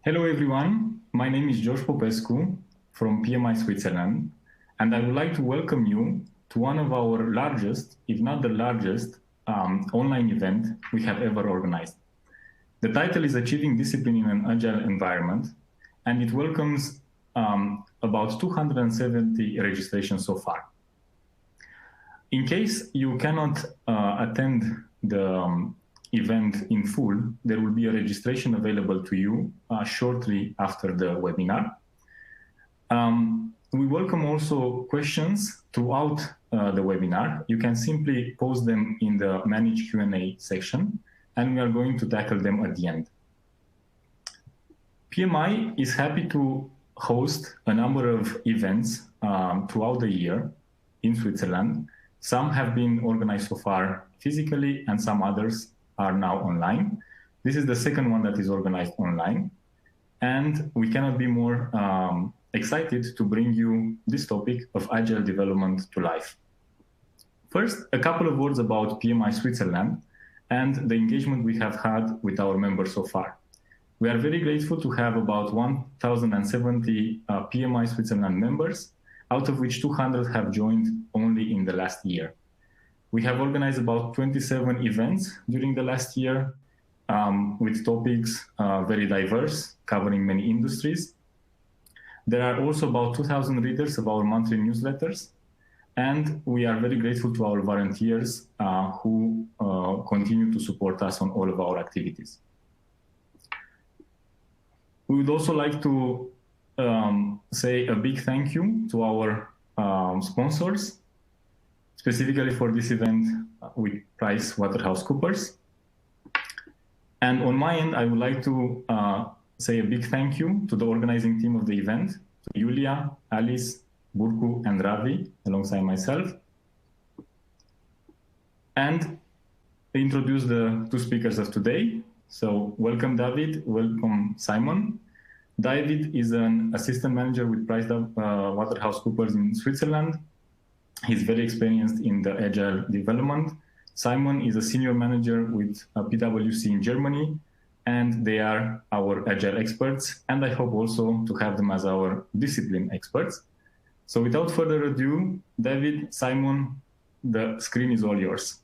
Hello everyone, my name is George Popescu from PMI Switzerland, and I would like to welcome you to one of our largest, if not the largest, online event we have ever organized. The title is Achieving Discipline in an Agile Environment, and it welcomes about 270 registrations so far. In case you cannot attend the event in full, there will be a registration available to you shortly after the webinar. We welcome also questions throughout the webinar. You can simply post them in the Manage Q&A section, and we are going to tackle them at the end. PMI is happy to host a number of events throughout the year in Switzerland. Some have been organized so far physically, and some others are now online. This is the second one that is organized online. And we cannot be more excited to bring you this topic of agile development to life. First, a couple of words about PMI Switzerland and the engagement we have had with our members so far. We are very grateful to have about 1,070 PMI Switzerland members, out of which 200 have joined only in the last year. We have organized about 27 events during the last year with topics very diverse, covering many industries. There are also about 2,000 readers of our monthly newsletters, and we are very grateful to our volunteers who continue to support us on all of our activities. We would also like to say a big thank you to our sponsors. Specifically for this event with PricewaterhouseCoopers. And on my end, I would like to say a big thank you to the organizing team of the event, to Julia, Alice, Burku, and Ravi, alongside myself. And introduce the two speakers of today. So welcome David, welcome Simon. David is an assistant manager with PricewaterhouseCoopers in Switzerland. He's very experienced in the agile development. Simon is a senior manager with PwC in Germany, and they are our agile experts. And I hope also to have them as our discipline experts. So without further ado, David, Simon, the screen is all yours.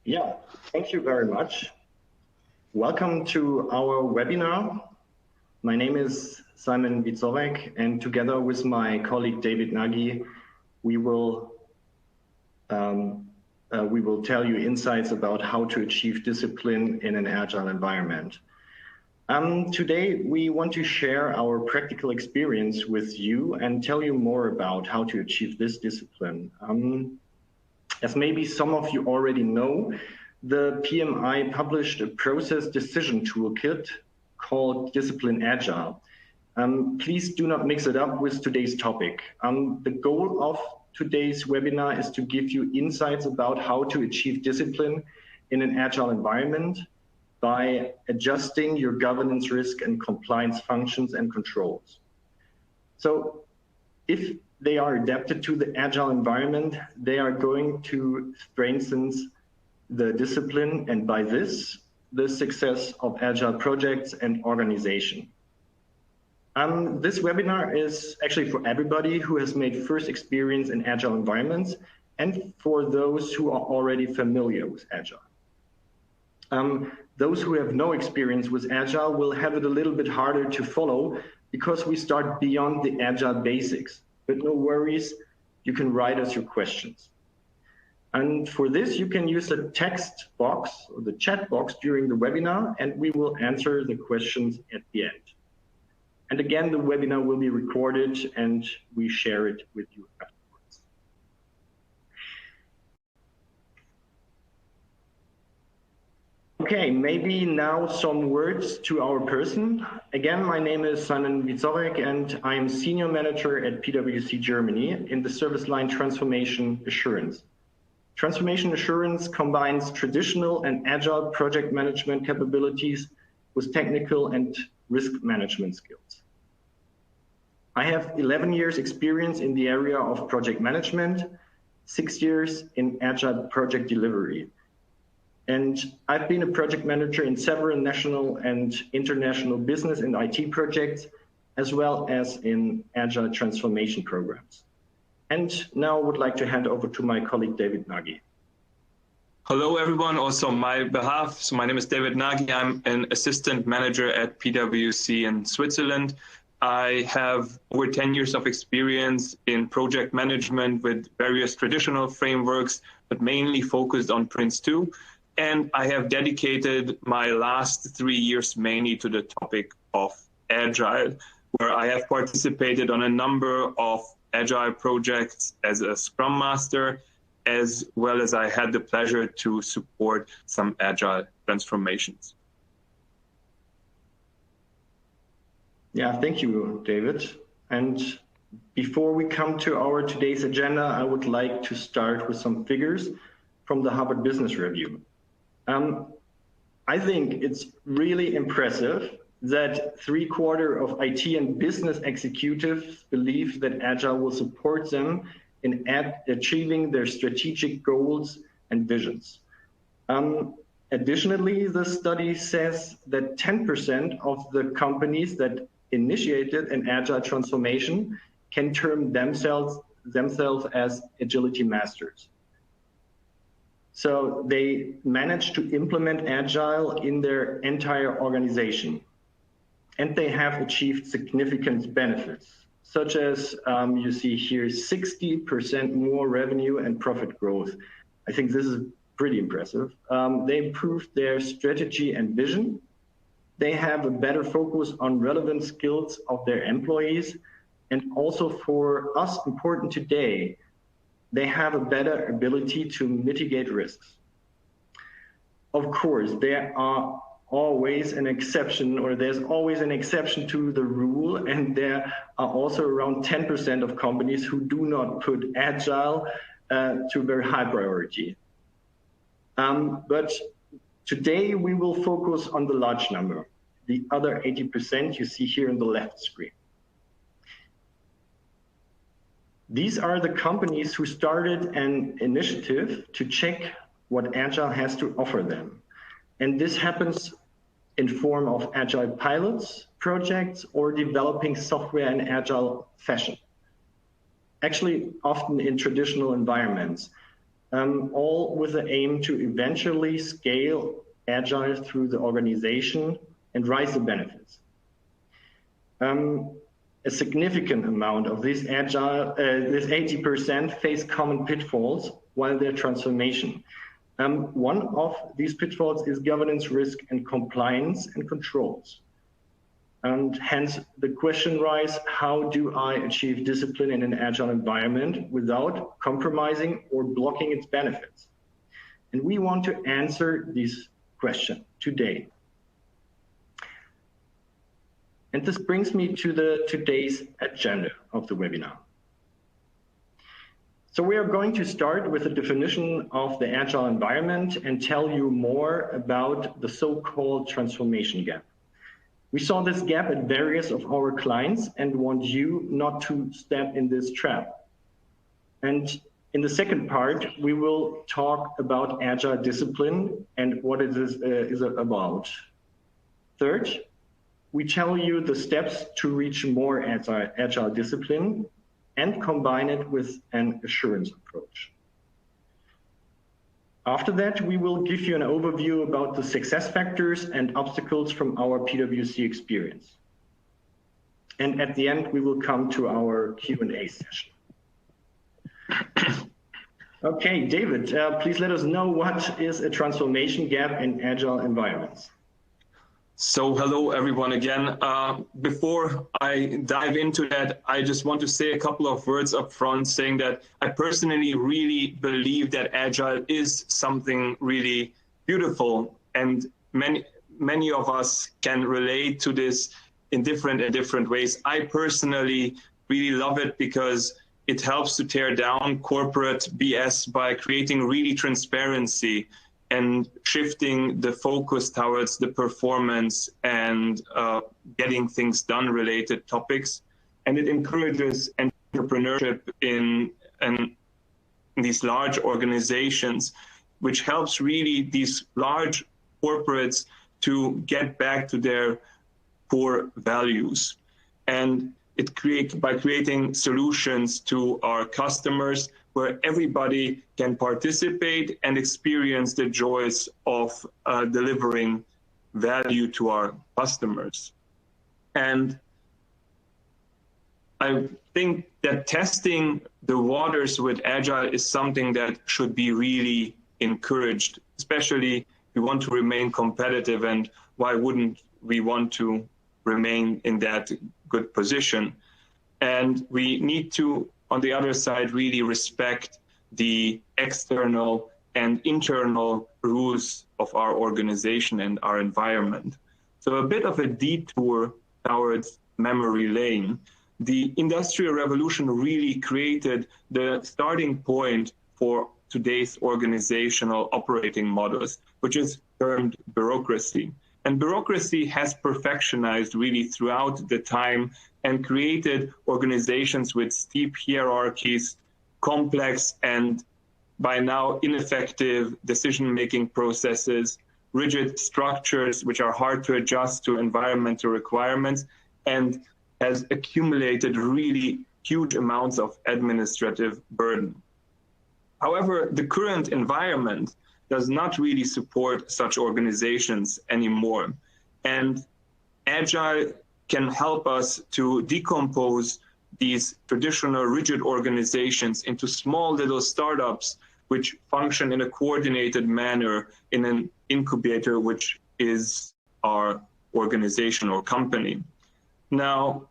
Yeah, thank you very much. Welcome to our webinar. My name is Simon Witzorek, and together with my colleague David Nagy, we will tell you insights about how to achieve discipline in an agile environment. Today, we want to share our practical experience with you and tell you more about how to achieve this discipline. As maybe some of you already know, the PMI published a process decision toolkit called Discipline Agile. Please do not mix it up with today's topic. The goal of today's webinar is to give you insights about how to achieve discipline in an agile environment by adjusting your governance, risk, and compliance functions and controls. So if they are adapted to the agile environment, they are going to strengthen the discipline, and by this, the success of agile projects and organization. This webinar is actually for everybody who has made first experience in agile environments and for those who are already familiar with agile. Those who have no experience with agile will have it a little bit harder to follow because we start beyond the agile basics, but no worries, you can write us your questions. And for this, you can use the text box or the chat box during the webinar, and we will answer the questions at the end. And again, the webinar will be recorded and we share it with you afterwards. Okay, maybe now some words to our person. Again, my name is Simon Witzorek and I am Senior Manager at PwC Germany in the service line Transformation Assurance. Transformation Assurance combines traditional and agile project management capabilities with technical and risk management skills. I have 11 years experience in the area of project management, 6 years in agile project delivery. And I've been a project manager in several national and international business and IT projects, as well as in Agile transformation programs. And now I would like to hand over to my colleague, David Nagy. Hello, everyone. Also on my behalf. So my name is David Nagy. I'm an assistant manager at PwC in Switzerland. I have over 10 years of experience in project management with various traditional frameworks, but mainly focused on Prince2. And I have dedicated my last 3 years mainly to the topic of Agile, where I have participated on a number of Agile projects as a Scrum Master, as well as I had the pleasure to support some Agile transformations. Yeah, thank you, David. And before we come to our today's agenda, I would like to start with some figures from the Harvard Business Review. I think it's really impressive that 3/4 of IT and business executives believe that Agile will support them in achieving their strategic goals and visions. Additionally, the study says that 10% of the companies that initiated an Agile transformation can term themselves as agility masters. So they managed to implement Agile in their entire organization. And they have achieved significant benefits, such as you see here, 60% more revenue and profit growth. I think this is pretty impressive. They improved their strategy and vision. They have a better focus on relevant skills of their employees. And also for us important today, they have a better ability to mitigate risks. Of course, there are always an exception, or there's always an exception to the rule, and there are also around 10% of companies who do not put Agile to very high priority. But today we will focus on the large number, the other 80% you see here on the left screen. These are the companies who started an initiative to check what Agile has to offer them. And this happens in form of Agile pilots, projects, or developing software in Agile fashion. Actually, often in traditional environments, all with the aim to eventually scale Agile through the organization and raise the benefits. A significant amount of this Agile, this 80% face common pitfalls while their transformation. One of these pitfalls is governance, risk, and compliance and controls. And hence the question arises, how do I achieve discipline in an Agile environment without compromising or blocking its benefits? And we want to answer this question today. And this brings me to today's agenda of the webinar. So we are going to start with a definition of the Agile environment and tell you more about the so-called transformation gap. We saw this gap at various of our clients and want you not to step in this trap. And in the second part, we will talk about Agile discipline and what it is about. Third, we tell you the steps to reach more Agile discipline and combine it with an assurance approach. After that, we will give you an overview about the success factors and obstacles from our PwC experience. And at the end, we will come to our Q&A session. Okay, David, please let us know what is a transformation gap in Agile environments. So hello, everyone, again. Before I dive into that, I just want to say a couple of words up front, saying that I personally really believe that Agile is something really beautiful, and many of us can relate to this in different ways. I personally really love it because it helps to tear down corporate BS by creating really transparency and shifting the focus towards the performance and getting things done related topics. And it encourages entrepreneurship in these large organizations. which helps really these large corporates to get back to their core values. And it by creating solutions to our customers where everybody can participate and experience the joys of delivering value to our customers. And I think that testing the waters with Agile is something that should be really encouraged, especially if we want to remain competitive, and why wouldn't we want to remain in that good position? And we need to, on the other side, really respect the external and internal rules of our organization and our environment. So a bit of a detour towards memory lane. The Industrial Revolution really created the starting point for today's organizational operating models, which is termed bureaucracy. And bureaucracy has perfectionized really throughout the time and created organizations with steep hierarchies, complex and by now ineffective decision-making processes, rigid structures which are hard to adjust to environmental requirements, and has accumulated really huge amounts of administrative burden. However, the current environment does not really support such organizations anymore. And Agile can help us to decompose these traditional rigid organizations into small little startups which function in a coordinated manner in an incubator, which is our organization or company. Now,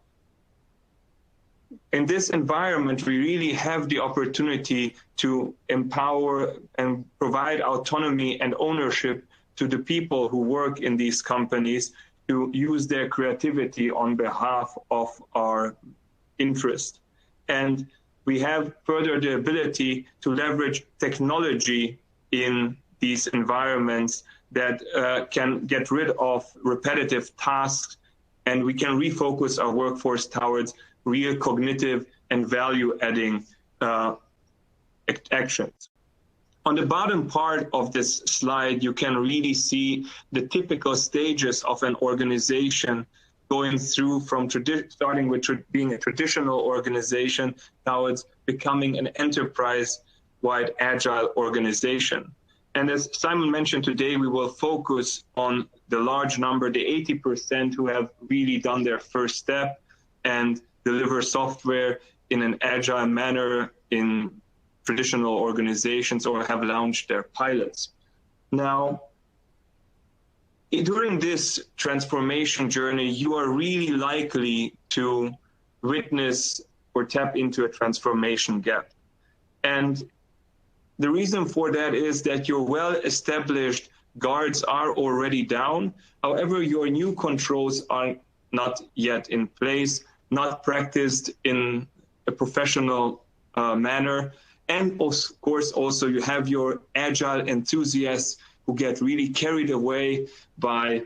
in this environment, we really have the opportunity to empower and provide autonomy and ownership to the people who work in these companies to use their creativity on behalf of our interest. And we have further the ability to leverage technology in these environments that can get rid of repetitive tasks, and we can refocus our workforce towards real cognitive and value-adding actions. On the bottom part of this slide, you can really see the typical stages of an organization going through from starting with being a traditional organization towards becoming an enterprise-wide agile organization. And as Simon mentioned today, we will focus on the large number, the 80% who have really done their first step and deliver software in an agile manner in traditional organizations or have launched their pilots. Now, during this transformation journey, you are really likely to witness or tap into a transformation gap. And the reason for that is that your well-established guards are already down. However, your new controls are not yet in place, not practiced in a professional manner. And of course, also you have your agile enthusiasts who get really carried away by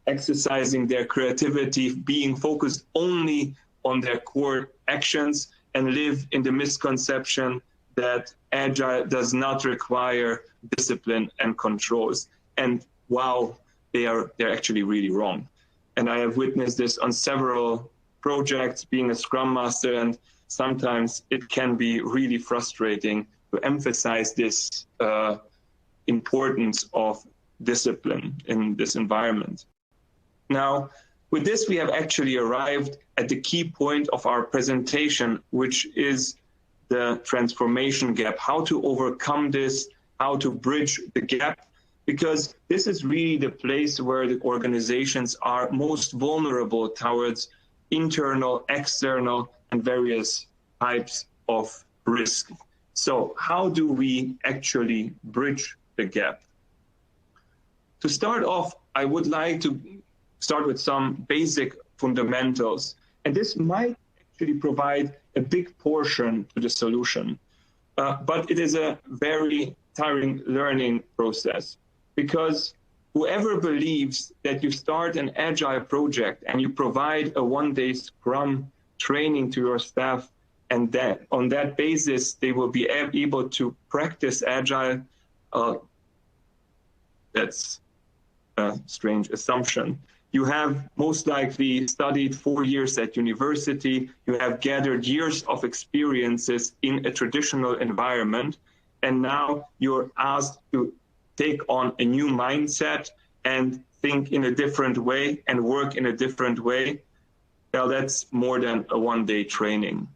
exercising their creativity, being focused only on their core actions, and live in the misconception that Agile does not require discipline and controls. And wow, they're actually really wrong. And I have witnessed this on several projects, being a Scrum Master, and sometimes it can be really frustrating to emphasize this importance of discipline in this environment. Now, with this, we have actually arrived at the key point of our presentation, which is the transformation gap, how to overcome this, how to bridge the gap, because this is really the place where the organizations are most vulnerable towards internal, external, and various types of risk. So how do we actually bridge the gap? To start off, I would like to start with some basic fundamentals. And this might actually provide a big portion to the solution. But it is a very tiring learning process, because whoever believes that you start an agile project and you provide a one-day Scrum training to your staff, and that on that basis they will be able to practice agile, That's a strange assumption. You have most likely studied 4 years at university. You have gathered years of experiences in a traditional environment. And now you're asked to take on a new mindset and think in a different way and work in a different way. Well, that's more than a one-day training.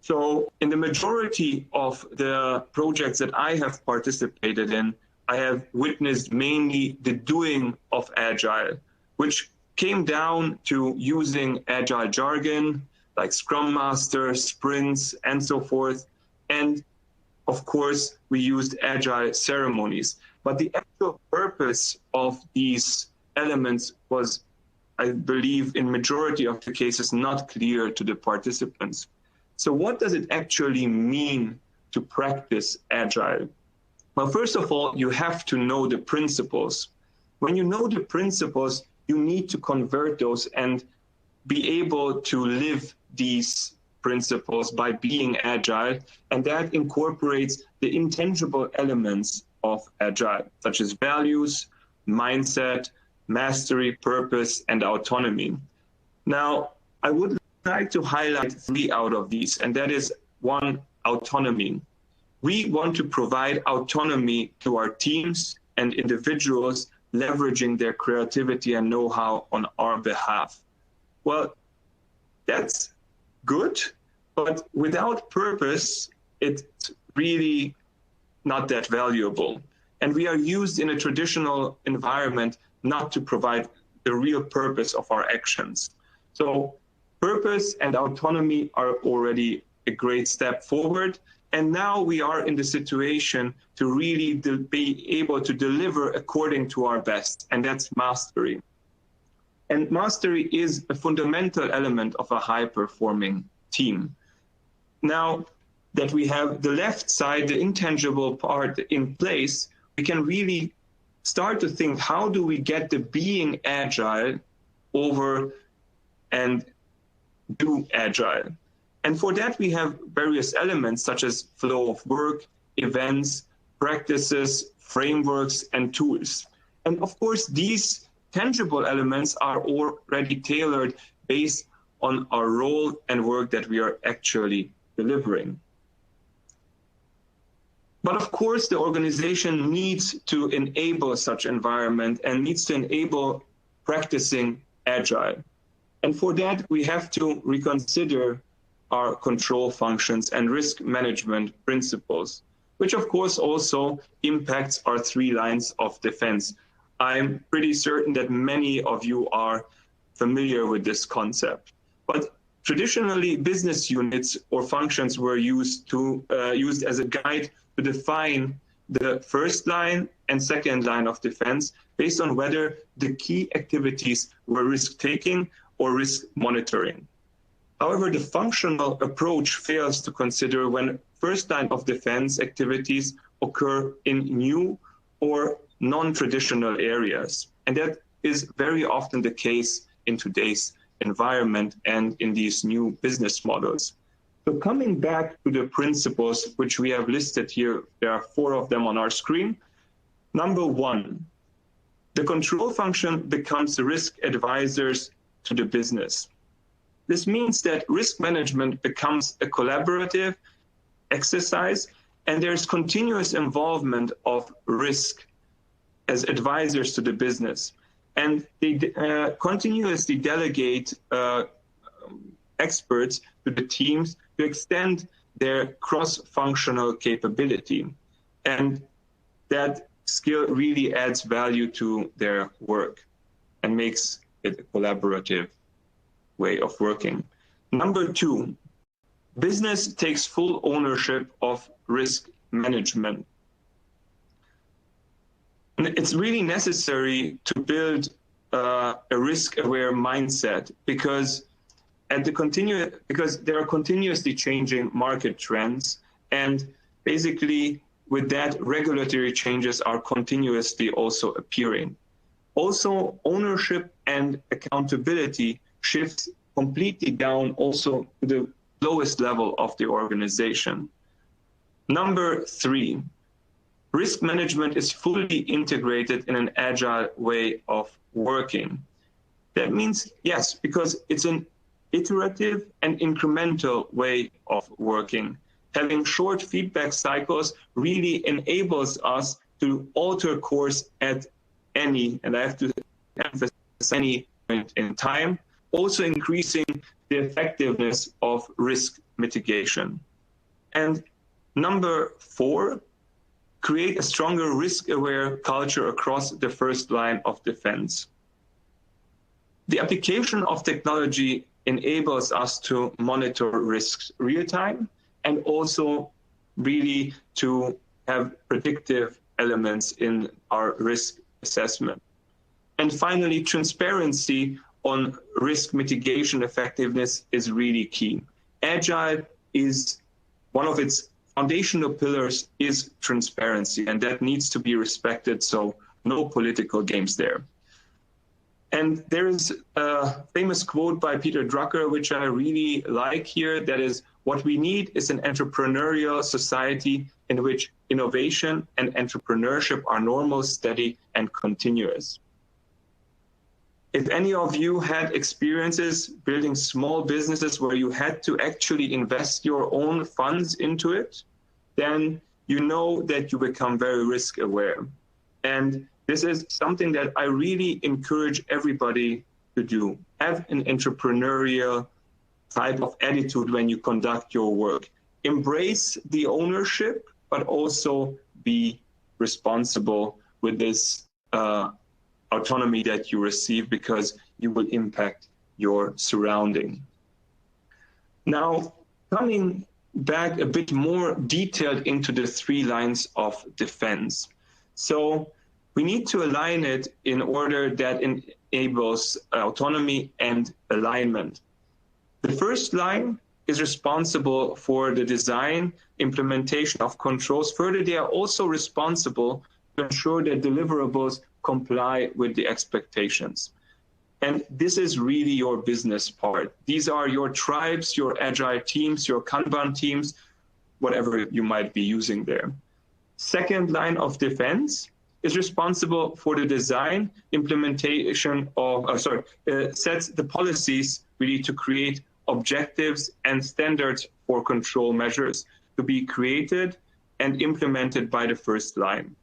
So in the majority of the projects that I have participated in, I have witnessed mainly the doing of Agile, which came down to using Agile jargon like Scrum Master, sprints, and so forth. And of course, we used Agile ceremonies. But the actual purpose of these elements was, I believe, in majority of the cases, not clear to the participants. So what does it actually mean to practice Agile? Well, first of all, you have to know the principles. When you know the principles, you need to convert those and be able to live these principles by being Agile. And that incorporates the intangible elements of Agile, such as values, mindset, mastery, purpose, and autonomy. Now, I would like to highlight 3 out of these, and that is 1, autonomy. We want to provide autonomy to our teams and individuals, leveraging their creativity and know-how on our behalf. Well, that's good, but without purpose, it's really not that valuable. And we are used in a traditional environment not to provide the real purpose of our actions. So purpose and autonomy are already a great step forward. And now we are in the situation to really be able to deliver according to our best, and that's mastery. And mastery is a fundamental element of a high-performing team. Now that we have the left side, the intangible part in place, we can really start to think, how do we get the being Agile over and do Agile? And for that, we have various elements such as flow of work, events, practices, frameworks, and tools. And of course, these tangible elements are already tailored based on our role and work that we are actually delivering. But of course, the organization needs to enable such environment and needs to enable practicing Agile. And for that, we have to reconsider our control functions and risk management principles, which of course also impacts our 3 lines of defense. I'm pretty certain that many of you are familiar with this concept. But traditionally, business units or functions were used as a guide to define the first line and second line of defense based on whether the key activities were risk-taking or risk monitoring. However, the functional approach fails to consider when first line of defense activities occur in new or non-traditional areas. And that is very often the case in today's environment and in these new business models. So coming back to the principles which we have listed here, there are 4 of them on our screen. Number 1, the control function becomes risk advisors to the business. This means that risk management becomes a collaborative exercise, and there's continuous involvement of risk as advisors to the business. And they continuously delegate experts to the teams to extend their cross-functional capability. And that skill really adds value to their work and makes it a collaborative way of working. Number 2, business takes full ownership of risk management. And it's really necessary to build a risk-aware mindset because there are continuously changing market trends, and basically with that, regulatory changes are continuously also appearing. Also, ownership and accountability shifts completely down also to the lowest level of the organization. Number 3, risk management is fully integrated in an agile way of working. That means, yes, because it's an iterative and incremental way of working. Having short feedback cycles really enables us to alter course at any, and I have to emphasize, any point in time, also increasing the effectiveness of risk mitigation. And number 4, create a stronger risk-aware culture across the first line of defense. The application of technology enables us to monitor risks real-time and also really to have predictive elements in our risk assessment. And finally, transparency on risk mitigation effectiveness is really key. Agile is one of its foundational pillars is transparency, and that needs to be respected, so no political games there. And there is a famous quote by Peter Drucker, which I really like here, that is, what we need is an entrepreneurial society in which innovation and entrepreneurship are normal, steady, and continuous. If any of you had experiences building small businesses where you had to actually invest your own funds into it, then you know that you become very risk aware. And this is something that I really encourage everybody to do. Have an entrepreneurial type of attitude when you conduct your work. Embrace the ownership, but also be responsible with this autonomy that you receive, because you will impact your surrounding. Now, coming back a bit more detailed into the 3 lines of defense. So we need to align it in order that enables autonomy and alignment. The first line is responsible for the design, implementation of controls. Further, they are also responsible to ensure that deliverables comply with the expectations. And this is really your business part. These are your tribes, your agile teams, your Kanban teams, whatever you might be using there. Second line of defense is responsible for the design, implementation of, sets the policies really to create objectives and standards for control measures to be created and implemented by the first line.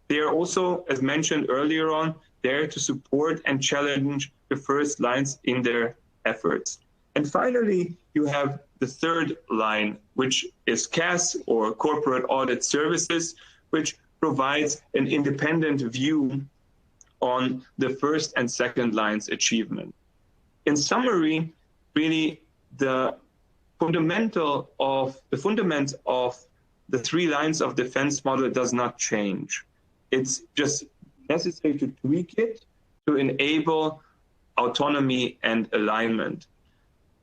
They are also, as mentioned earlier on, there to support and challenge the first lines in their efforts. And finally, you have the third line, which is CAS, or Corporate Audit Services, which provides an independent view on the first and second line's achievement. In summary, really the fundament of the 3 lines of defense model does not change. It's just necessary to tweak it to enable autonomy and alignment.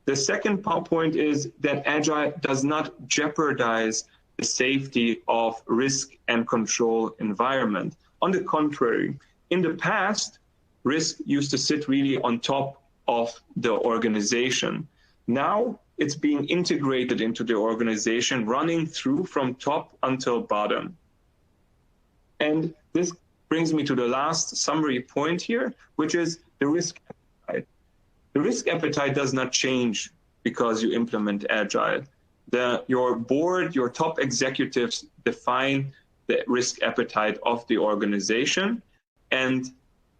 The second point is that Agile does not jeopardize the safety of risk and control environment. On the contrary, in the past, risk used to sit really on top of the organization. Now it's being integrated into the organization, running through from top until bottom. And this brings me to the last summary point here, which is the risk appetite. The risk appetite does not change because you implement Agile. Your board, your top executives define the risk appetite of the organization. And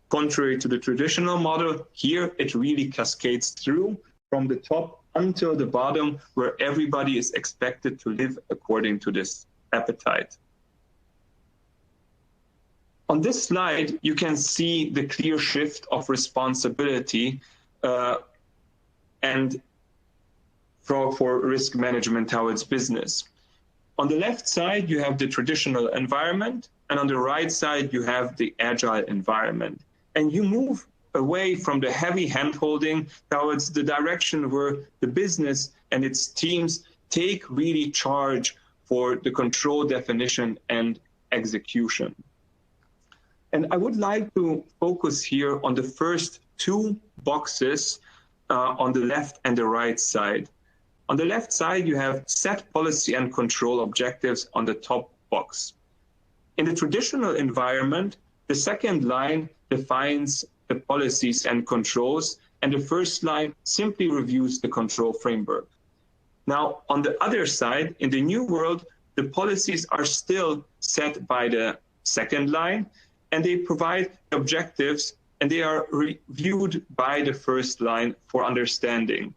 contrary to the traditional model, here it really cascades through from the top until the bottom, where everybody is expected to live according to this appetite. On this slide, you can see the clear shift of responsibility and for risk management towards business. On the left side, you have the traditional environment, and on the right side, you have the agile environment. And you move away from the heavy handholding towards the direction where the business and its teams take really charge for the control definition and execution. And I would like to focus here on the first 2 boxes on the left and the right side. On the left side, you have set policy and control objectives on the top box. in the traditional environment, the second line defines the policies and controls, and the first line simply reviews the control framework. Now, on the other side, in the new world, the policies are still set by the second line, and they provide objectives, and they are reviewed by the first line for understanding.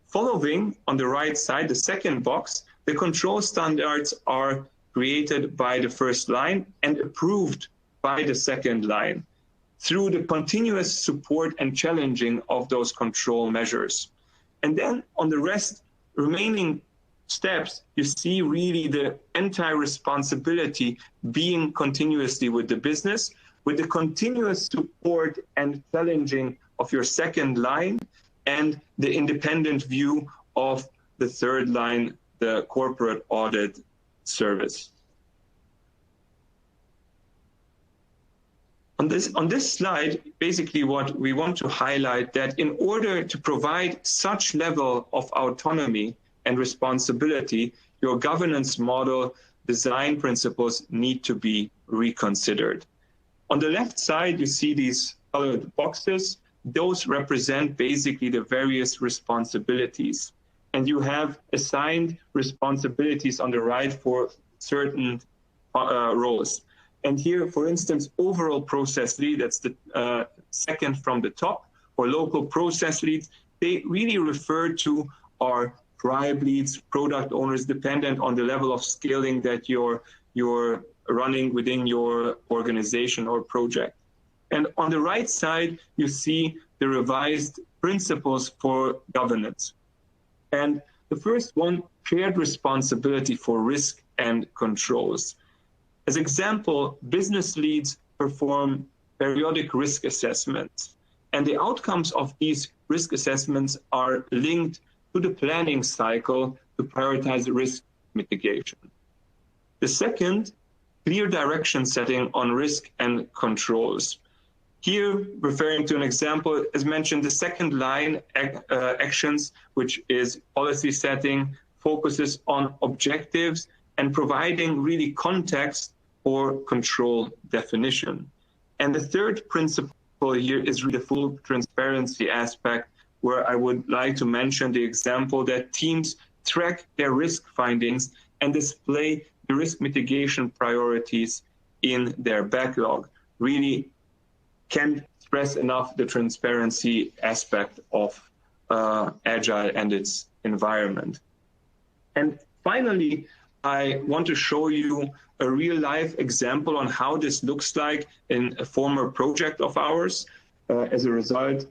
Following, on the right side, the second box, the control standards are created by the first line and approved by the second line through the continuous support and challenging of those control measures. And then on the remaining steps, you see really the entire responsibility being continuously with the business, with the continuous support and challenging of your second line, and the independent view of the third line, the corporate audit service. On this slide, basically what we want to highlight that in order to provide such level of autonomy and responsibility, your governance model design principles need to be reconsidered. On the left side, you see these colored boxes. Those represent basically the various responsibilities. And you have assigned responsibilities on the right for certain roles. And here, for instance, overall process lead, that's the second from the top, or local process leads, they really refer to our tribe leads, product owners, dependent on the level of scaling that you're running within your organization or project. And on the right side, you see the revised principles for governance. And the first one, shared responsibility for risk and controls. As example, business leads perform periodic risk assessments, and the outcomes of these risk assessments are linked to the planning cycle to prioritize risk mitigation. The second, clear direction setting on risk and controls. Here, referring to an example, as mentioned, the second line actions, which is policy setting, focuses on objectives and providing really context for control definition. And the third principle here is really the full transparency aspect, where I would like to mention the example that teams track their risk findings and display the risk mitigation priorities in their backlog. Really can't stress enough the transparency aspect of Agile and its environment. And finally, I want to show you a real-life example on how this looks like in a former project of ours as a result.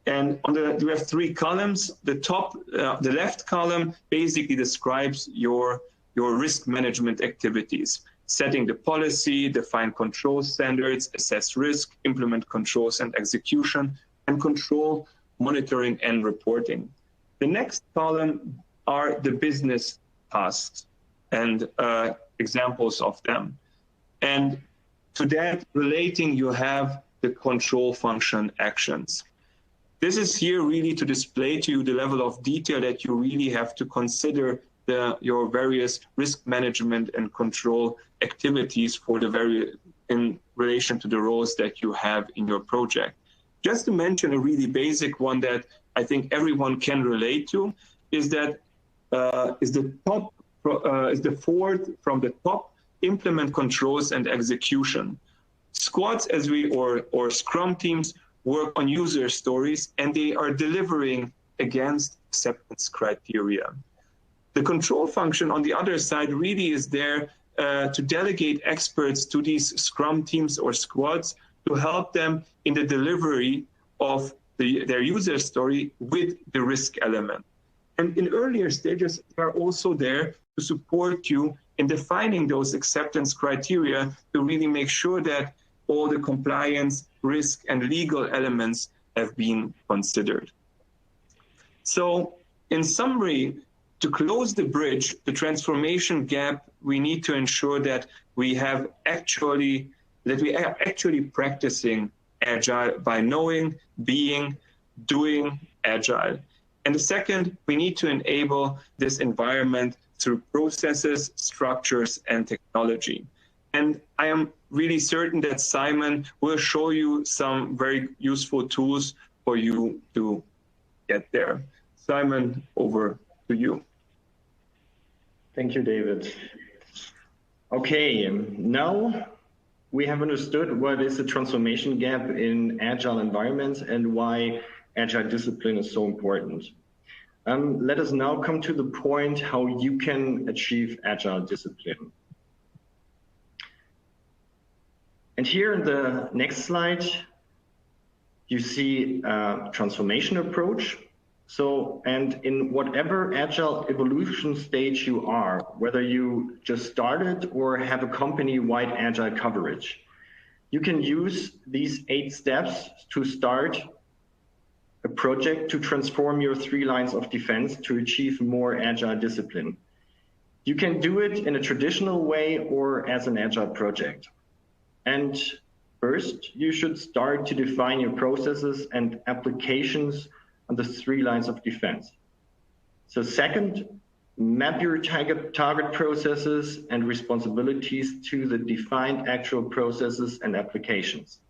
And we have three columns. The left column basically describes your risk management activities: setting the policy, define control standards, assess risk, implement controls and execution, and control monitoring and reporting. The next column are the business tasks and examples of them. And to that relating, you have the control function actions. This is here really to display to you the level of detail that you really have to consider your various risk management and control activities for in relation to the roles that you have in your project. Just to mention a really basic one that I think everyone can relate to is that is the fourth from the top: implement controls and execution. Squads, or Scrum teams, work on user stories, and they are delivering against acceptance criteria. The control function on the other side really is there to delegate experts to these Scrum teams or squads to help them in the delivery of their user story with the risk element. And in earlier stages, they are also there to support you in defining those acceptance criteria to really make sure that all the compliance, risk, and legal elements have been considered. So in summary, to close the bridge, the transformation gap, we need to ensure that we are actually practicing Agile by knowing, being, doing Agile. And the second, we need to enable this environment through processes, structures, and technology. And I am really certain that Simon will show you some very useful tools for you to get there. Simon, over to you. Thank you, David. Okay, now we have understood what is the transformation gap in agile environments and why agile discipline is so important. Let us now come to the point how you can achieve agile discipline. And here in the next slide, you see a transformation approach. So, and in whatever agile evolution stage you are, whether you just started or have a company-wide agile coverage, you can use these 8 steps to start a project to transform your 3 lines of defense to achieve more agile discipline. You can do it in a traditional way or as an agile project. And first, you should start to define your processes and applications on the 3 lines of defense. So second, map your target processes and responsibilities to the defined actual processes and applications.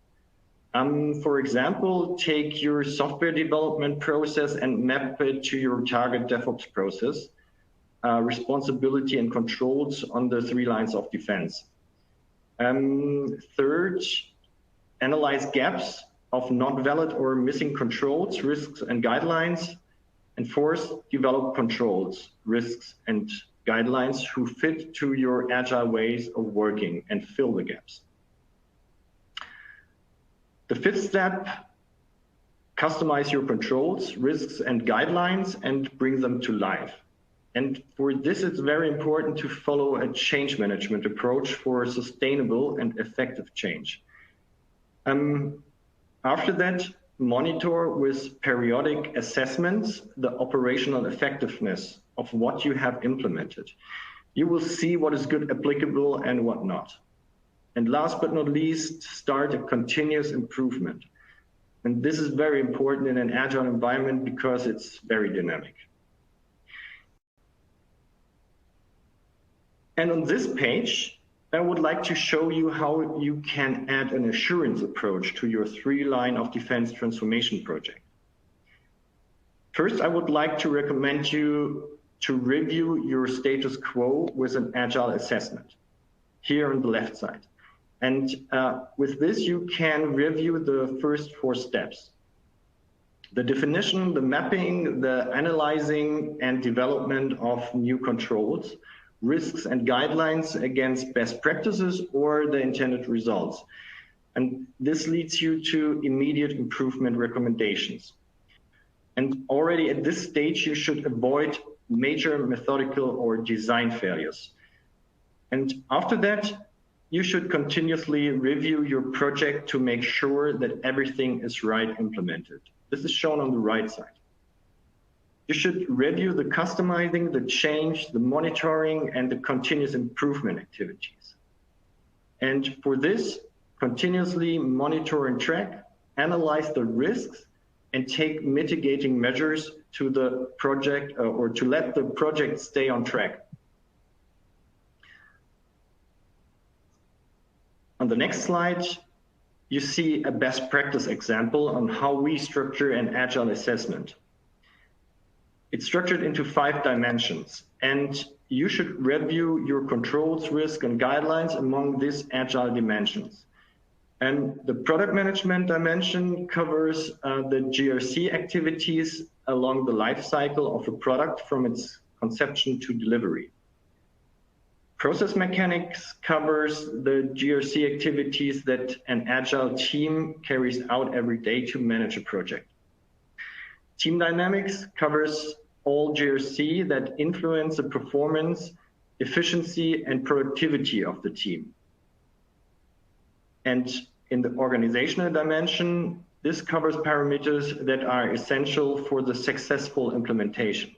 For example, take your software development process and map it to your target DevOps process, responsibility and controls on the 3 lines of defense. Third, analyze gaps of not valid or missing controls, risks, and guidelines. And fourth, develop controls, risks, and guidelines who fit to your agile ways of working and fill the gaps. The 5th step, customize your controls, risks, and guidelines and bring them to life. And for this, it's very important to follow a change management approach for sustainable and effective change. After that, monitor with periodic assessments the operational effectiveness of what you have implemented. You will see what is good, applicable, and what not. And last but not least, start a continuous improvement. And this is very important in an agile environment because it's very dynamic. And on this page, I would like to show you how you can add an assurance approach to your 3 line of defense transformation project. First, I would like to recommend you to review your status quo with an agile assessment here on the left side. And with this, you can review the first 4 steps: the definition, the mapping, the analyzing and development of new controls, risks and guidelines against best practices or the intended results. And this leads you to immediate improvement recommendations. And already at this stage, you should avoid major methodical or design failures. And after that, you should continuously review your project to make sure that everything is right implemented. This is shown on the right side. You should review the customizing, the change, the monitoring, and the continuous improvement activities. And for this, continuously monitor and track, analyze the risks, and take mitigating measures to the project or to let the project stay on track. On the next slide, you see a best practice example on how we structure an agile assessment. It's structured into 5 dimensions, and you should review your controls, risk, and guidelines among these agile dimensions. And the product management dimension covers the GRC activities along the life cycle of a product from its conception to delivery. Process mechanics covers the GRC activities that an agile team carries out every day to manage a project. Team dynamics covers all GRC that influence the performance, efficiency, and productivity of the team. And in the organizational dimension, this covers parameters that are essential for the successful implementation.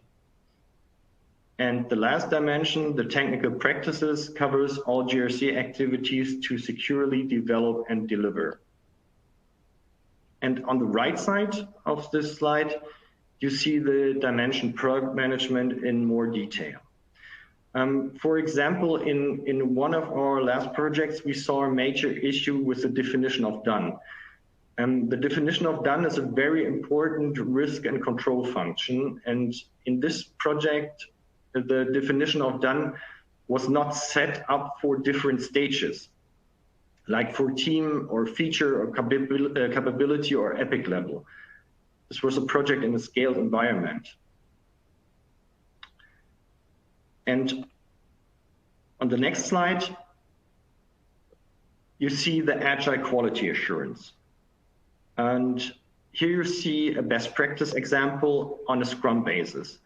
And the last dimension, the technical practices, covers all GRC activities to securely develop and deliver. And on the right side of this slide, you see the dimension product management in more detail. For example, in one of our last projects, we saw a major issue with the definition of done. The definition of done is a very important risk and control function. And in this project, the definition of done was not set up for different stages, like for team or feature or capability or epic level. This was a project in a scaled environment. And on the next slide, you see the Agile quality assurance. And here you see a best practice example on a Scrum basis.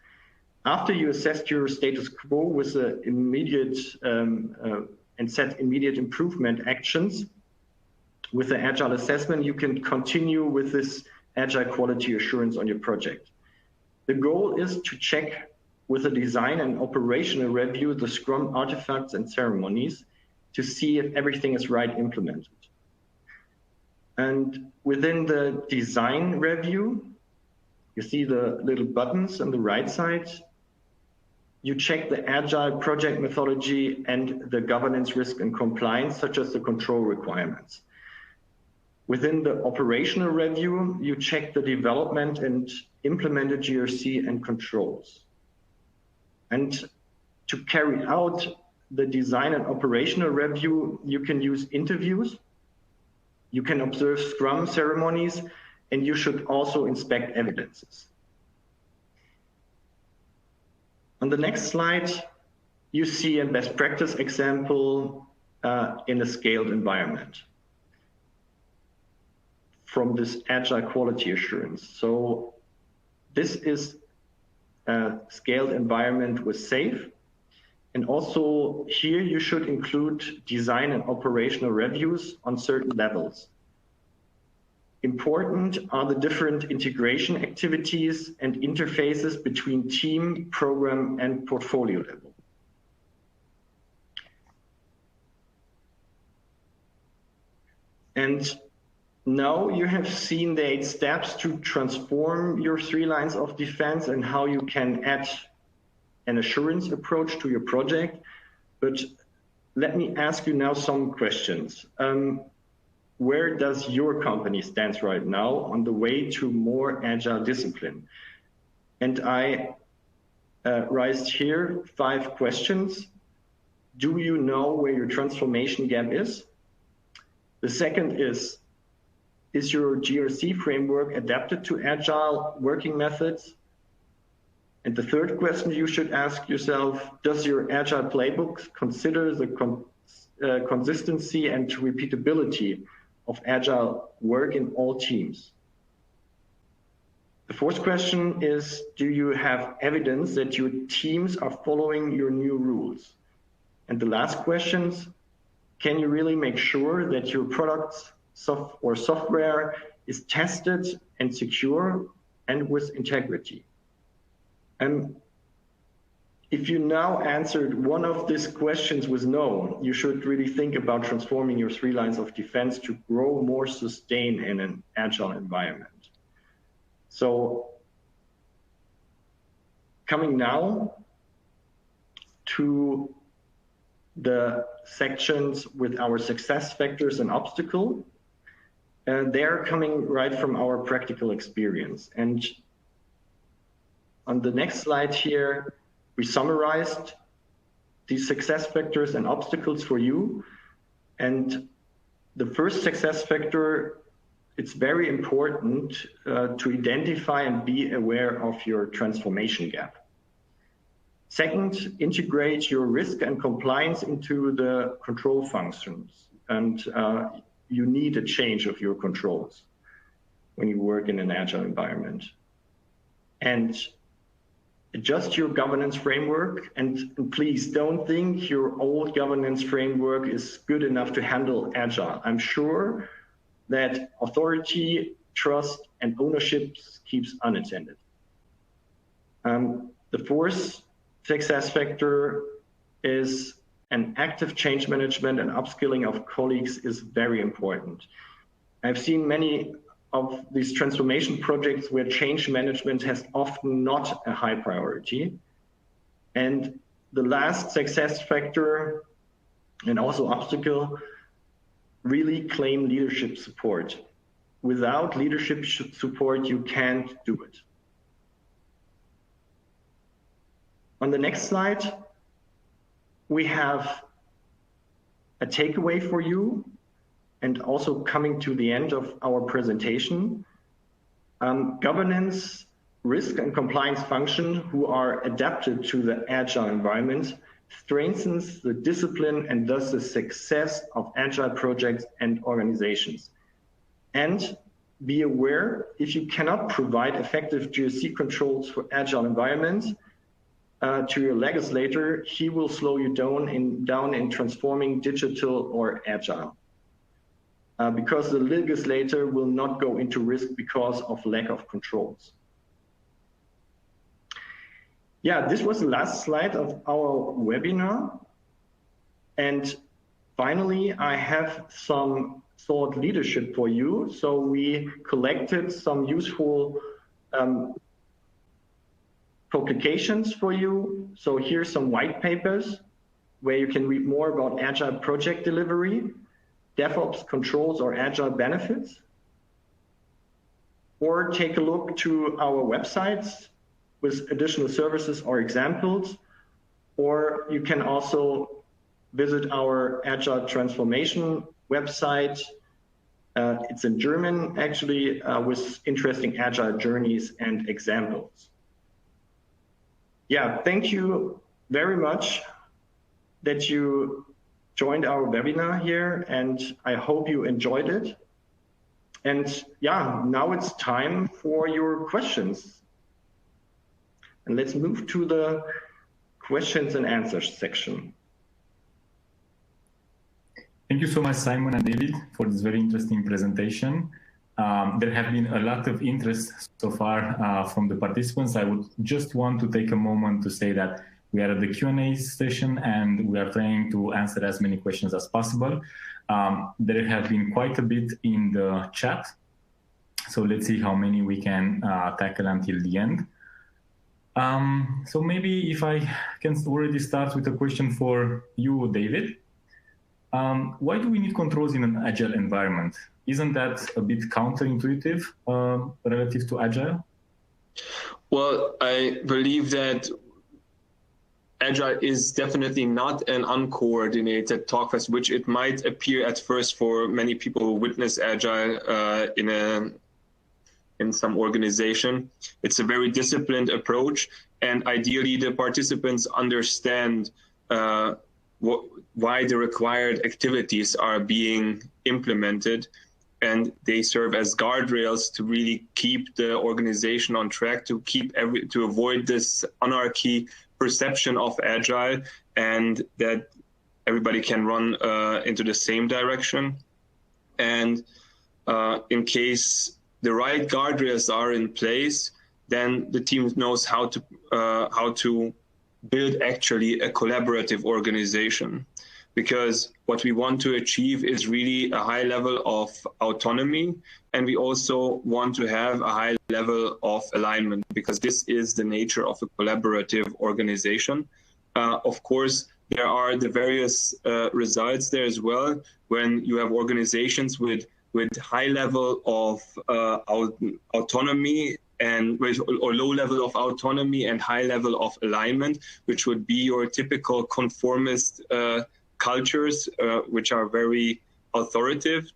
After you assessed your status quo with the immediate and set immediate improvement actions with the Agile assessment, you can continue with this Agile quality assurance on your project. The goal is to check with a design and operational review the Scrum artifacts and ceremonies to see if everything is right implemented. And within the design review, you see the little buttons on the right side. You check the Agile project methodology and the governance, risk, and compliance, such as the control requirements. Within the operational review, you check the development and implemented GRC and controls. And to carry out the design and operational review, you can use interviews, you can observe Scrum ceremonies, and you should also inspect evidences. On the next slide, you see a best practice example in a scaled environment from this Agile quality assurance. So this is a scaled environment with SAFe. And also here you should include design and operational reviews on certain levels. Important are the different integration activities and interfaces between team, program, and portfolio level. And now you have seen the 8 steps to transform your 3 lines of defense and how you can add an assurance approach to your project. But let me ask you now some questions. Where does your company stand right now on the way to more Agile discipline? And I raised here 5 questions. Do you know where your transformation gap is? The second is your GRC framework adapted to Agile working methods? And the third question you should ask yourself, does your Agile playbook consider the consistency and repeatability of Agile work in all teams? The fourth question is, do you have evidence that your teams are following your new rules? And the last questions, can you really make sure that your products or software is tested and secure and with integrity? And if you now answered one of these questions with no, you should really think about transforming your 3 lines of defense to grow more sustained in an Agile environment. So coming now to the sections with our success factors and obstacles, they're coming right from our practical experience. And on the next slide here, we summarized these success factors and obstacles for you. And the first success factor, it's very important to identify and be aware of your transformation gap. Second, integrate your risk and compliance into the control functions. And you need a change of your controls when you work in an Agile environment. And adjust your governance framework, and please don't think your old governance framework is good enough to handle Agile. I'm sure that authority, trust, and ownership keeps unattended. The fourth success factor is an active change management and upskilling of colleagues is very important. I've seen many of these transformation projects where change management has often not a high priority. And the last success factor and also obstacle, really claim leadership support. Without leadership support, you can't do it. On the next slide, we have a takeaway for you, and also coming to the end of our presentation. Governance, risk and compliance function who are adapted to the Agile environment strengthens the discipline and thus the success of Agile projects and organizations. And be aware, if you cannot provide effective GRC controls for Agile environments to your legislator, he will slow you down in transforming digital or Agile. Because the legislator will not go into risk because of lack of controls. Yeah, this was the last slide of our webinar. And finally, I have some thought leadership for you. So we collected some useful publications for you. So here's some white papers where you can read more about Agile project delivery, DevOps controls or Agile benefits, or take a look to our websites with additional services or examples, or you can also visit our Agile transformation website. It's in German, actually, with interesting Agile journeys and examples. Yeah, thank you very much that you joined our webinar here, and I hope you enjoyed it. And yeah, now it's time for your questions. And let's move to the questions and answers section. Thank you so much, Simon and David, for this very interesting presentation. There have been a lot of interest so far from the participants. I would just want to take a moment to say that we are at the Q&A session and we are trying to answer as many questions as possible. There have been quite a bit in the chat. So let's see how many we can tackle until the end. So maybe if I can already start with a question for you, David. Why do we need controls in an Agile environment? Isn't that a bit counterintuitive relative to Agile? Well, I believe that Agile is definitely not an uncoordinated talkfest, which it might appear at first for many people who witness Agile in some organization. It's a very disciplined approach, and ideally the participants understand why the required activities are being implemented, and they serve as guardrails to really keep the organization on track, to avoid this anarchy perception of Agile, and that everybody can run into the same direction. And in case the right guardrails are in place, then the team knows how to build actually a collaborative organization. Because what we want to achieve is really a high level of autonomy, and we also want to have a high level of alignment, because this is the nature of a collaborative organization. Of course, there are the various results there as well, when you have organizations with high level of autonomy and or low level of autonomy and high level of alignment, which would be your typical conformist cultures, which are very authoritative.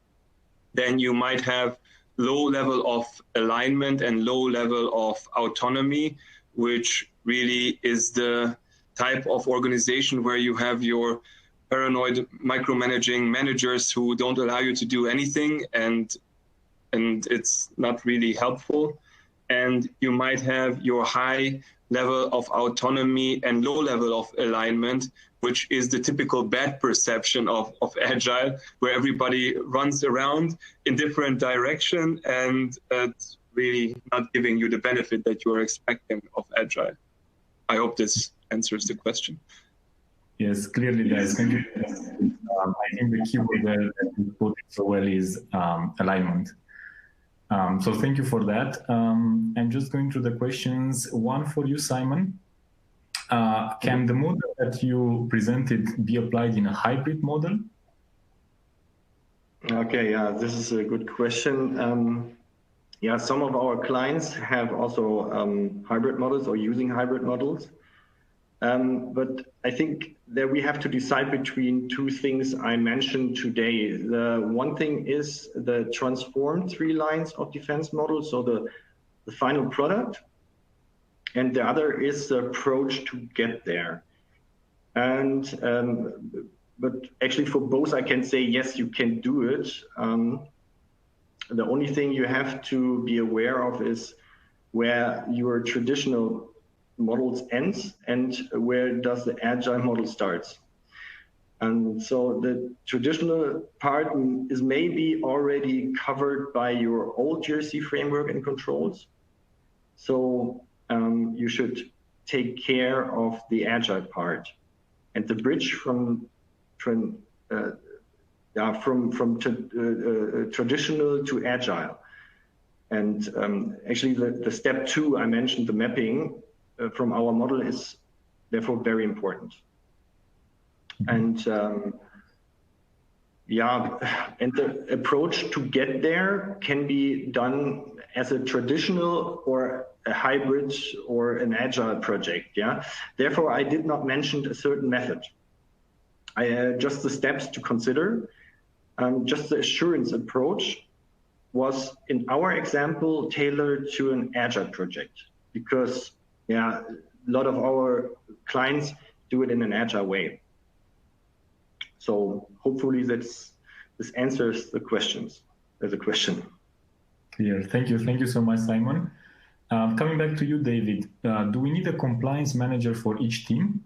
Then you might have low level of alignment and low level of autonomy, which really is the type of organization where you have your paranoid micromanaging managers who don't allow you to do anything, and it's not really helpful. And you might have your high level of autonomy and low level of alignment, which is the typical bad perception of Agile, where everybody runs around in different direction, and it's really not giving you the benefit that you're expecting of Agile. I hope this answers the question. Yes, clearly does. Thank you. I think the keyword there that you put so well is alignment. So thank you for that. I'm just going through the questions. One for you, Simon. Can the model that you presented be applied in a hybrid model? Okay, yeah, this is a good question. Yeah, some of our clients have also hybrid models or using hybrid models. But I think that we have to decide between two things I mentioned today. The one thing is the transformed 3 lines of defense model, so the final product. And the other is the approach to get there. And but actually for both, I can say, yes, you can do it. The only thing you have to be aware of is where your traditional models ends and where does the agile model starts. And so the traditional part is maybe already covered by your old GRC framework and controls. So you should take care of the agile part and the bridge from traditional to agile. And actually the step 2, I mentioned the mapping from our model is therefore very important. And and the approach to get there can be done as a traditional or a hybrid or an agile project. Yeah. Therefore, I did not mention a certain method. Just the steps to consider. Just the assurance approach was, in our example, tailored to an agile project because, yeah, a lot of our clients do it in an agile way. So hopefully this answers the questions. There's a question. Clear. Thank you. Thank you so much, Simon. Coming back to you, David, do we need a compliance manager for each team?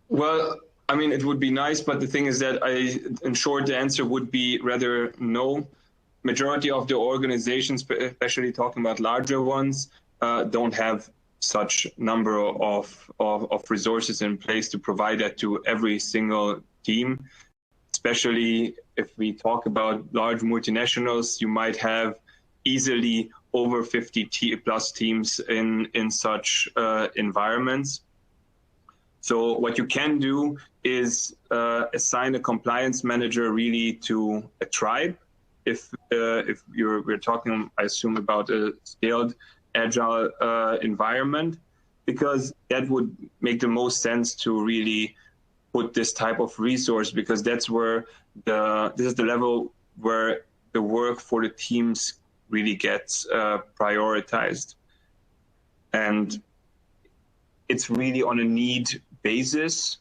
Well, I mean, it would be nice, but the thing is that in short, the answer would be rather no. Majority of the organizations, especially talking about larger ones, don't have such number of resources in place to provide that to every single team. Especially if we talk about large multinationals, you might have easily over 50 plus teams in such environments. So what you can do is assign a compliance manager really to a tribe. If we're talking, I assume, about a scaled agile environment, because that would make the most sense to really put this type of resource, because that's where this is the level where the work for the teams really gets prioritized. And it's really on a need basis,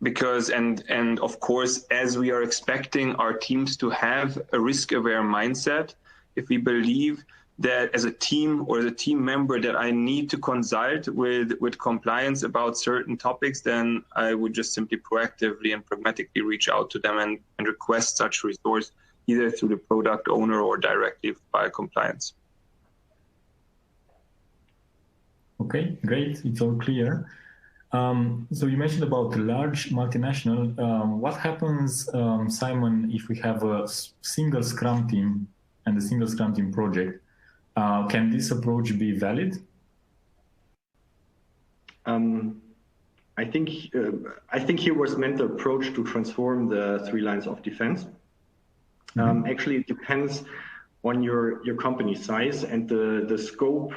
because and of course, as we are expecting our teams to have a risk-aware mindset, if we believe that as a team or as a team member that I need to consult with compliance about certain topics, then I would just simply proactively and pragmatically reach out to them and request such resource, either through the product owner or directly by compliance. Okay, great. It's all clear. So you mentioned about the large multinational. What happens, Simon, if we have a single Scrum team and a single Scrum team project? Can this approach be valid? I think here was meant the approach to transform the 3 lines of defense. Actually, it depends on your company size and the scope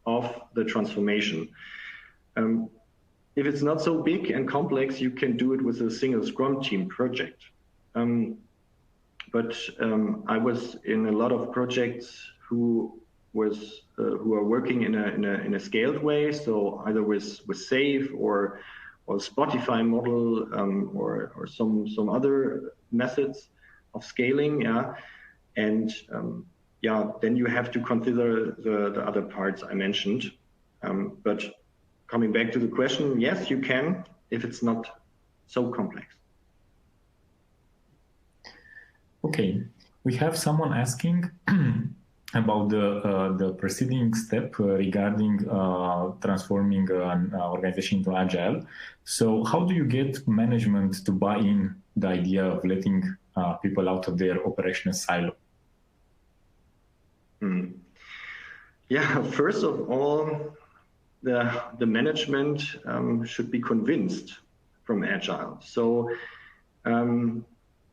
of the transformation. If it's not so big and complex, you can do it with a single Scrum team project. But I was in a lot of projects who are working in a scaled way, so either with SAFe or Spotify model or some other methods of scaling, yeah. And then you have to consider the other parts I mentioned. But coming back to the question, yes, you can, if it's not so complex. Okay, we have someone asking about the preceding step regarding transforming an organization into agile. So how do you get management to buy in the idea of letting people out of their operational silo? Yeah, first of all, the management should be convinced from Agile. So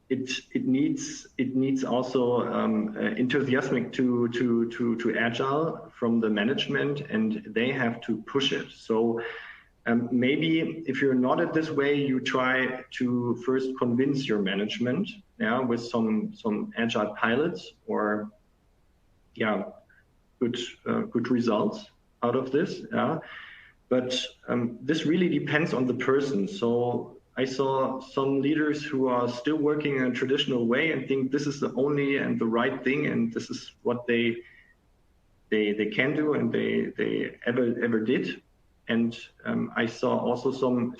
it needs also enthusiasm to Agile from the management, and they have to push it. So maybe if you're not at this way, you try to first convince your management, yeah, with some Agile pilots or good results out of this, yeah. But this really depends on the person. So I saw some leaders who are still working in a traditional way and think this is the only and the right thing, and this is what they can do and they ever did. And I saw also some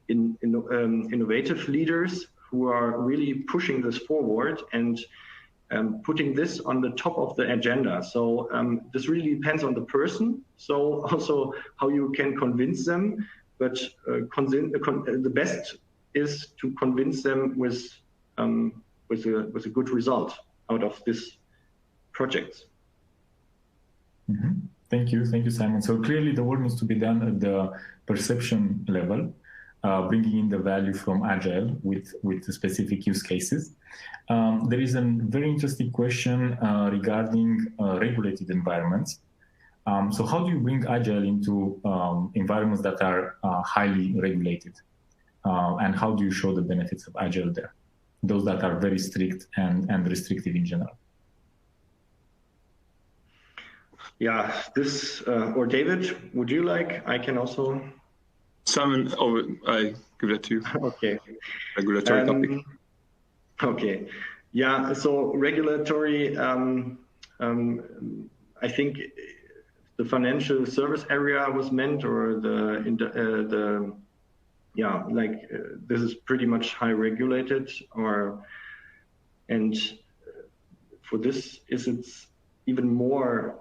innovative leaders who are really pushing this forward and putting this on the top of the agenda. So this really depends on the person. So also how you can convince them, but the best is to convince them with a good result out of this project. Mm-hmm. Thank you, Simon. So clearly the work needs to be done at the perception level, bringing in the value from Agile with the specific use cases. There is a very interesting question regarding regulated environments. So how do you bring Agile into environments that are highly regulated? And how do you show the benefits of Agile there? Those that are very strict and restrictive in general. Yeah, this, or David, would you like? I can also. Simon, I give that to you. Okay. Regulatory topic. Okay. Yeah, so regulatory, I think the financial service area was meant, or this is pretty much high regulated, and for this it's even more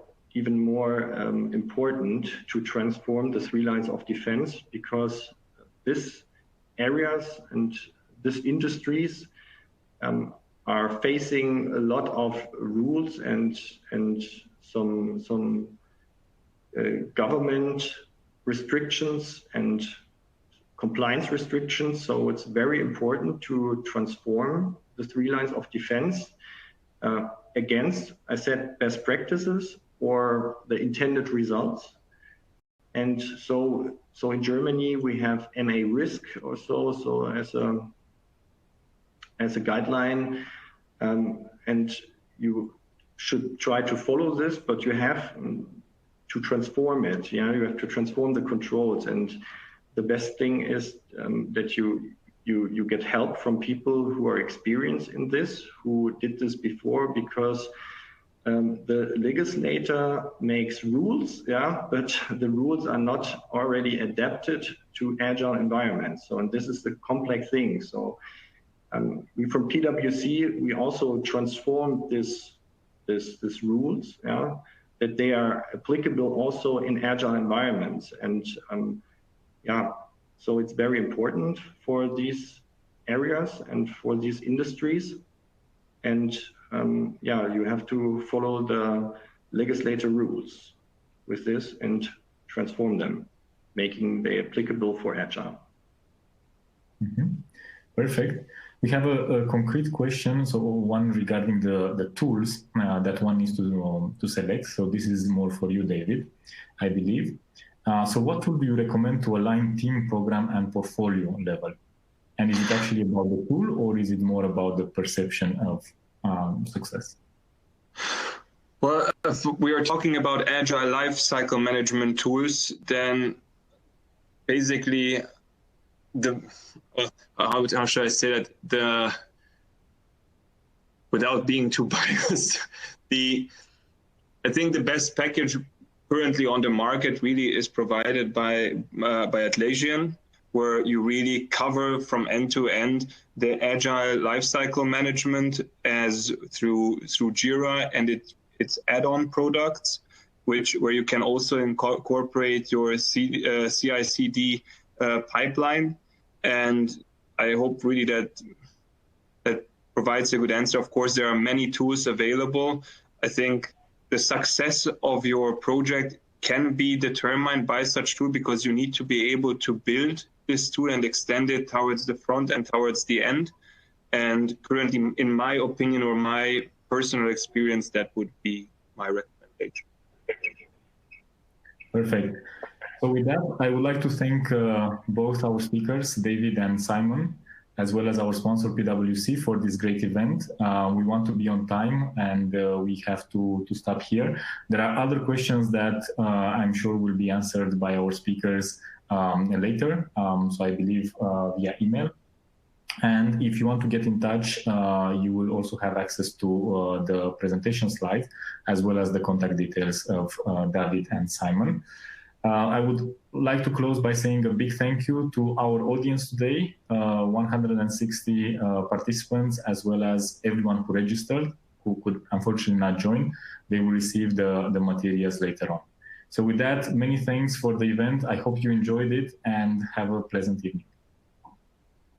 important to transform the 3 lines of defense, because these areas and these industries are facing a lot of rules and some government restrictions and compliance restrictions. So it's very important to transform the 3 lines of defense against, I said, best practices or the intended results. And so in Germany we have MA risk or so as a guideline, and you should try to follow this, but you have to transform it. Yeah, you have to transform the controls, and the best thing is that you get help from people who are experienced in this, who did this before, because the legislator makes rules, yeah, but the rules are not already adapted to Agile environments. So, and this is the complex thing. So, we from PwC, we also transform this rules, yeah, that they are applicable also in Agile environments. And yeah, so it's very important for these areas and for these industries. And yeah, you have to follow the legislator rules with this and transform them, making them applicable for Agile. Mm-hmm. Perfect. We have a concrete question, so one regarding the tools that one needs to select. So this is more for you, David, I believe. So what tool do you recommend to align team, program, and portfolio level? And is it actually about the tool, or is it more about the perception of success? Well, if we are talking about Agile lifecycle management tools, then basically how should I say that, without being too biased, I think the best package currently on the market really is provided by Atlassian, where you really cover from end to end the Agile lifecycle management as through Jira and its add-on products, where you can also incorporate your CI/CD pipeline. And I hope really that provides a good answer. Of course, there are many tools available. I think the success of your project can be determined by such tool, because you need to be able to build this tool and extend it towards the front and towards the end. And currently, in my opinion or my personal experience, that would be my recommendation. Perfect. So with that, I would like to thank both our speakers, David and Simon, as well as our sponsor, PwC, for this great event. We want to be on time, and we have to stop here. There are other questions that I'm sure will be answered by our speakers later, so I believe via email. And if you want to get in touch, you will also have access to the presentation slides, as well as the contact details of David and Simon. I would like to close by saying a big thank you to our audience today, 160 participants, as well as everyone who registered, who could unfortunately not join. They will receive the materials later on. So with that, many thanks for the event. I hope you enjoyed it and have a pleasant evening.